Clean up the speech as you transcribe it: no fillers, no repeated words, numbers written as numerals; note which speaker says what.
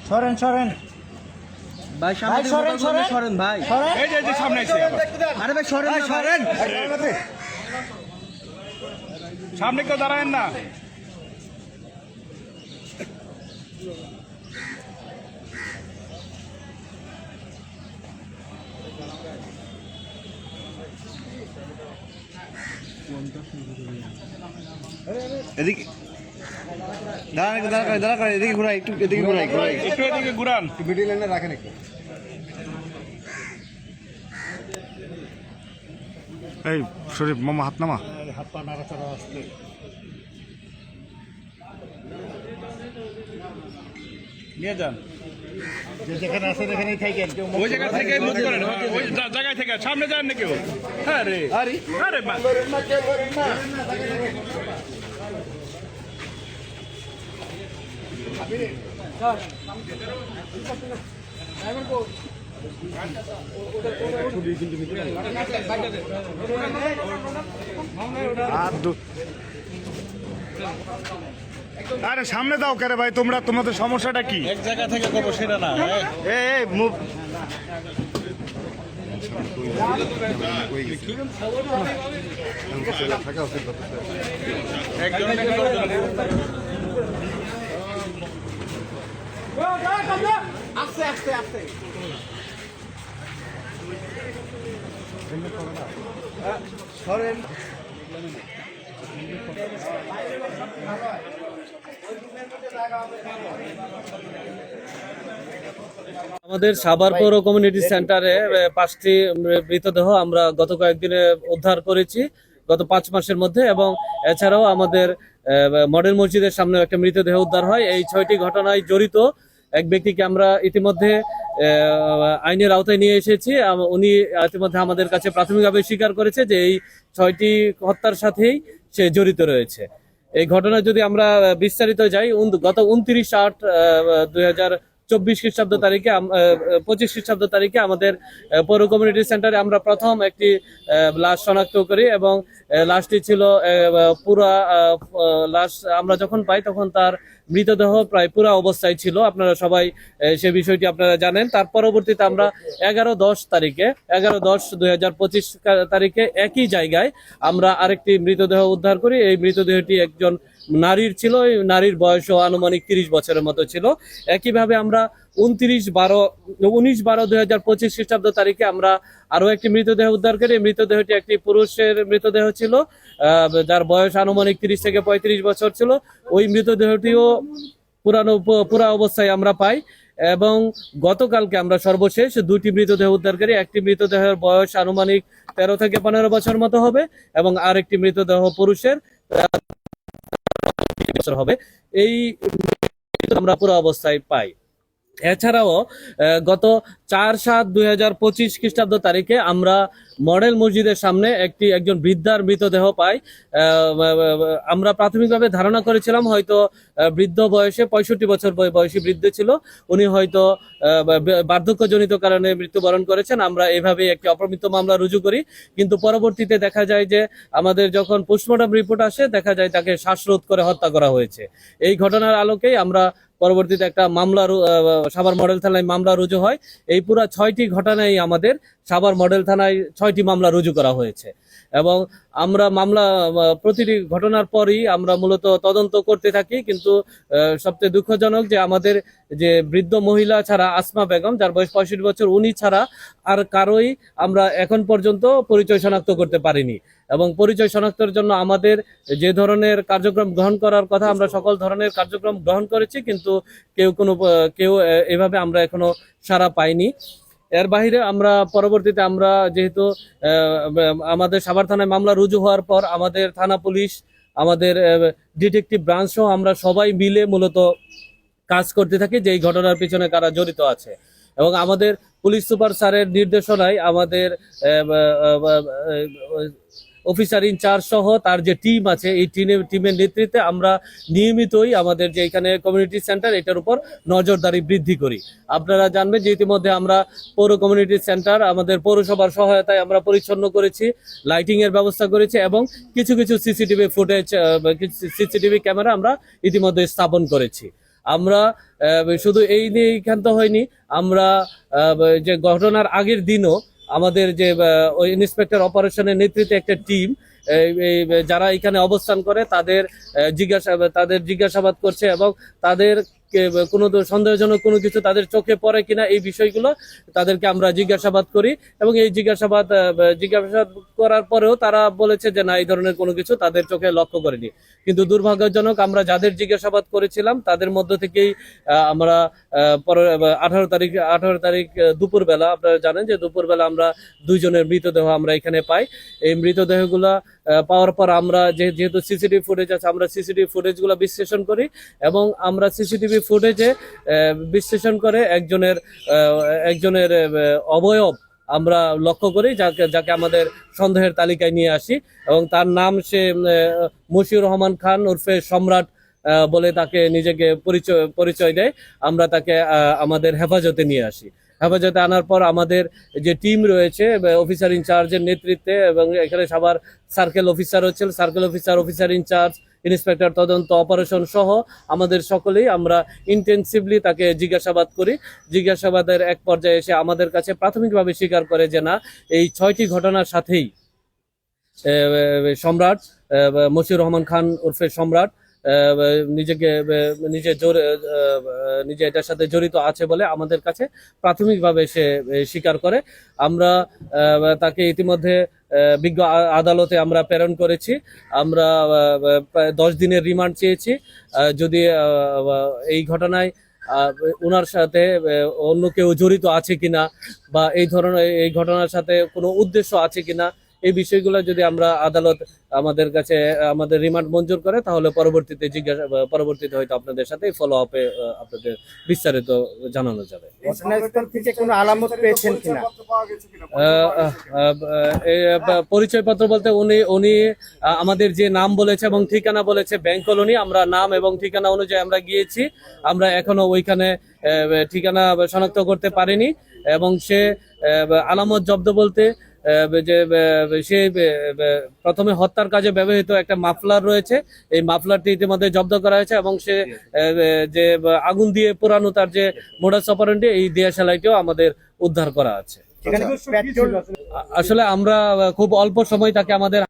Speaker 1: সরেন সরেন
Speaker 2: ভাই সামনে সরেন ভাই
Speaker 3: এই যে সামনে এসে
Speaker 2: আরে ভাই সরেন না সরেন
Speaker 3: সামনে কেউ দাঁড়ায়েন না।
Speaker 2: এদিকে দাঁড়া এদিকে ঘুরাই একটু এদিকে ঘুরাই
Speaker 3: একটু এদিকে ঘুরান।
Speaker 2: মিডিল লাইনে রাখেন একটু।
Speaker 3: এই শরীফ মামা হাত নামা। নিয়ে যান
Speaker 1: যেখানে আছে সেখানেই থাকেন কেউ
Speaker 3: ওই জায়গা থেকে মুভ করেন, ওই জায়গায় থেকে সামনে যান না কেউ। হ্যাঁ রে আরে আরে আরে সামনে দাও কেরে ভাই, তোমরা তোমাদের সমস্যাটা কি?
Speaker 1: এক জায়গা থেকে করবো সেটা না।
Speaker 3: এই মুভ
Speaker 1: আস্তে আস্তে আস্তে সরেন
Speaker 4: আমাদের সাভার পৌর কমিউনিটি সেন্টারে 5টি মৃতদেহ আমরা গত কয়েকদিনে উদ্ধার করেছি গত 5 মাসের মধ্যে, এবং এছাড়াও আমাদের মডেল মসজিদের সামনে একটা মৃতদেহ উদ্ধার হয়। এই 6টি ঘটনায় জড়িত এক ব্যক্তিকে আমরা ইতিমধ্যে আইনের আওতায় নিয়ে এসেছি। উনি ইতিমধ্যে আমাদের কাছে প্রাথমিকভাবে স্বীকার করেছে যে এই 6টি হত্যার সাথেই সে জড়িত রয়েছে। এই ঘটনা যদি আমরা বিস্তারিত যাই, গত 29/8/2024 খ্রিস্টাব্দ তারিখে 25 খ্রিস্টাব্দ তারিখে আমাদের পৌর কমিউনিটি সেন্টারে আমরা প্রথম একটি লাশ শনাক্ত করি, এবং লাশটি ছিল পুরা লাশ আমরা যখন পাই তখন তার মৃতদেহ প্রায় পুরা অবস্থায় ছিল। আপনারা সবাই সে বিষয়টি আপনারা জানেন। তার পরবর্তীতে আমরা 11/10/2025 তারিখে একই জায়গায় আমরা আরেকটি মৃতদেহ উদ্ধার করি। এই মৃতদেহটি একজন নারীর ছিল, এই নারীর বয়সও আনুমানিক 30 বছরের মতো ছিল। একইভাবে আমরা 19/12/2025 খ্রিস্টাব্দ তারিখে আমরা আরো একটি মৃতদেহ উদ্ধার করি। মৃতদেহটি একটি পুরুষের মৃতদেহ ছিল, যার বয়স আনুমানিক 30 থেকে 35 বছর ছিল। ওই মৃতদেহটিও পুরা অবস্থায় আমরা পাই, এবং গতকালকে আমরা সর্বশেষ 2টি মৃতদেহ উদ্ধার করি। একটি মৃতদেহের বয়স আনুমানিক 13 থেকে 15 বছর মতো হবে, এবং আরেকটি মৃতদেহ পুরুষের বছর হবে। এই আমরা পুরো অবস্থায় পাই। এছাড়াও গত 4/7/2025 খ্রিস্টাব্দ তারিখে আমরা মডেল মসজিদের সামনে একজন বৃদ্ধার মৃতদেহ পাই। আমরা প্রাথমিকভাবে ধারণা করেছিলাম হয়তো বৃদ্ধ বয়সে 65 বছর বয়সী বৃদ্ধ ছিল, উনি হয়তো বার্ধক্যজনিত কারণে মৃত্যুবরণ করেছেন। আমরা এভাবে একটি অপমৃত্যু মামলা রুজু করি, কিন্তু পরবর্তীতে দেখা যায় যে আমাদের যখন পোস্টমর্টম রিপোর্ট আসে দেখা যায় তাকে শ্বাসরোধ করে হত্যা করা হয়েছে। এই ঘটনার আলোকেই আমরা পরবর্তীতে একটা মামলা সাভার মডেল থানায় মামলা রুজু হয়। এই পুরা 6টি ঘটনায় আমাদের সাভার মডেল থানায় 6টি মামলা রুজু করা হয়েছে, এবং আমরা মামলা প্রতিটি ঘটনার পরই আমরা মূলত তদন্ত করতে থাকি। কিন্তু সবচেয়ে দুঃখজনক যে আমাদের যে বৃদ্ধ মহিলা ছাড়া আসমা বেগম, যার বয়স 65 বছর, উনি ছাড়া আর কারোই আমরা এখন পর্যন্ত পরিচয় শনাক্ত করতে পারিনি। এবং পরিচয় শনাক্তের জন্য আমাদের যে ধরনের কার্যক্রম গ্রহণ করার কথা আমরা সকল ধরনের কার্যক্রম গ্রহণ করেছি, কিন্তু কেউ এভাবে আমরা এখনো সাড়া পাইনি। এর বাহিরে আমরা পরবর্তীতে আমরা যেহেতু আমাদের সাভার থানায় মামলা রুজু হওয়ার পর আমাদের থানা পুলিশ, আমাদের ডিটেকটিভ ব্রাঞ্চ সহ আমরা সবাই মিলে মূলত কাজ করতে থাকি যে এই ঘটনার পিছনে কারা জড়িত আছে। এবং আমাদের পুলিশ সুপার স্যারের নির্দেশনায় আমাদের অফিসার ইনচার্জ সহ তার যে টিম আছে, এই টিমের নেতৃত্বে আমরা নিয়মিতই আমাদের যে এখানে কমিউনিটি সেন্টার এটার উপর নজরদারি বৃদ্ধি করি। আপনারা জানবেন যে ইতিমধ্যে আমরা পৌর কমিউনিটি সেন্টার আমাদের পৌরসভার সহায়তায় আমরা পরিচ্ছন্ন করেছি, লাইটিং এর ব্যবস্থা করেছি, এবং কিছু সিসিটিভি ফুটেজ, সিসিটিভি ক্যামেরা আমরা ইতিমধ্যে স্থাপন করেছি। আমরা শুধু এই নিয়ে ক্ষান্ত হয়নি, আমরা যে ঘটনার আগের দিনও আমাদের যে ওই ইন্সপেক্টর অপারেশনের নেতৃত্বে একটা টিম যারা এখানে অবস্থান করে তাদের জিজ্ঞাসাবাদ করছে এবং তাদের কোনো সন্দেহজনক কোনো কিছু তাদের চোখে পড়ে কিনা এই বিষয়গুলো তাদেরকে আমরা জিজ্ঞাসাবাদ করি এবং এই জিজ্ঞাসাবাদ করার পরেও তারা বলেছে যে না, এই ধরনের কোনো কিছু তাদের চোখে লক্ষ্য করেনি। কিন্তু দুর্ভাগ্যজনক, আমরা যাদের জিজ্ঞাসাবাদ করেছিলাম তাদের মধ্য থেকেই আমরা 18 তারিখ দুপুরবেলা, আপনারা জানেন যে দুপুরবেলা আমরা 2 জনের মৃতদেহ আমরা এখানে পাই। এই মৃতদেহগুলা পাওয়ার পর আমরা যেহেতু সিসিটিভি ফুটেজ আছে, আমরা সিসিটিভি ফুটেজগুলো বিশ্লেষণ করি এবং আমরা সিসিটিভি ফুটেজে বিশ্লেষণ করে একজনের অবয়ব আমরা লক্ষ্য করি, যাকে আমাদের সন্দেহের তালিকায় নিয়ে আসি এবং তার নাম সে মশিউর রহমান খান ওরফে সম্রাট বলে তাকে নিজেকে পরিচয় দেয়। আমরা তাকে আমাদের হেফাজতে নিয়ে আসি। হেফাজতে আনার পর আমাদের যে টিম রয়েছে অফিসার ইনচার্জের নেতৃত্বে এবং এখানে সবার সার্কেল অফিসার হচ্ছে, সার্কেল অফিসার ইনচার্জ, ইন্সপেক্টর তদন্ত অপারেশন সহ আমাদের সকলেই আমরা ইন্টেন্সিভলি তাকে জিজ্ঞাসাবাদ করি। জিজ্ঞাসাবাদের এক পর্যায়ে এসে আমাদের কাছে প্রাথমিকভাবে স্বীকার করে যে না, এই 6টি ঘটনার সাথেই সম্রাট মশিউর রহমান খান ওরফে সম্রাট নিজে এটার সাথে জড়িত আছে বলে আমাদের কাছে প্রাথমিকভাবে সে স্বীকার করে। আমরা তাকে ইতিমধ্যে বিজ্ঞ আদালতে আমরা প্রেরণ করেছি। আমরা প্রায় 10 দিনের রিমান্ড চেয়েছি। যদি এই ঘটনায় ওনার সাথে অন্য কেউ জড়িত আছে কিনা বা এই ঘটনার সাথে কোনো উদ্দেশ্য আছে কিনা, এই বিষয়গুলো যদি আমরা আদালত আমাদের রিমান্ড মঞ্জুর করে তাহলে পরবর্তীতে হয়তো আপনাদের সাথে ফলো আপে আপনাদের বিস্তারিত জানানো যাবে।
Speaker 1: ঘটনাস্থল থেকে কোনো আলামত পেয়েছেন কিনা?
Speaker 4: পরিচয়পত্র বলতে উনি আমাদের যে নাম বলেছে এবং ঠিকানা বলেছে ব্যাংক কলোনি, আমরা নাম এবং ঠিকানা অনুযায়ী আমরা গিয়েছি। আমরা এখনো ওইখানে ঠিকানা শনাক্ত করতে পারিনি এবং সে আলামত জব্দ বলতে যে সে প্রথমে হত্যার কাজে ব্যবহৃত একটা মাফলার রয়েছে, এই মাফলারটি ইতিমধ্যে জব্দ করা হয়েছে এবং সে যে আগুন দিয়ে পোড়ানো তার যে মোডাস অপারেন্ডি, এই দিয়াশালাইটিও আমাদের উদ্ধার করা আছে। আসলে আমরা খুব অল্প সময় তাকে আমাদের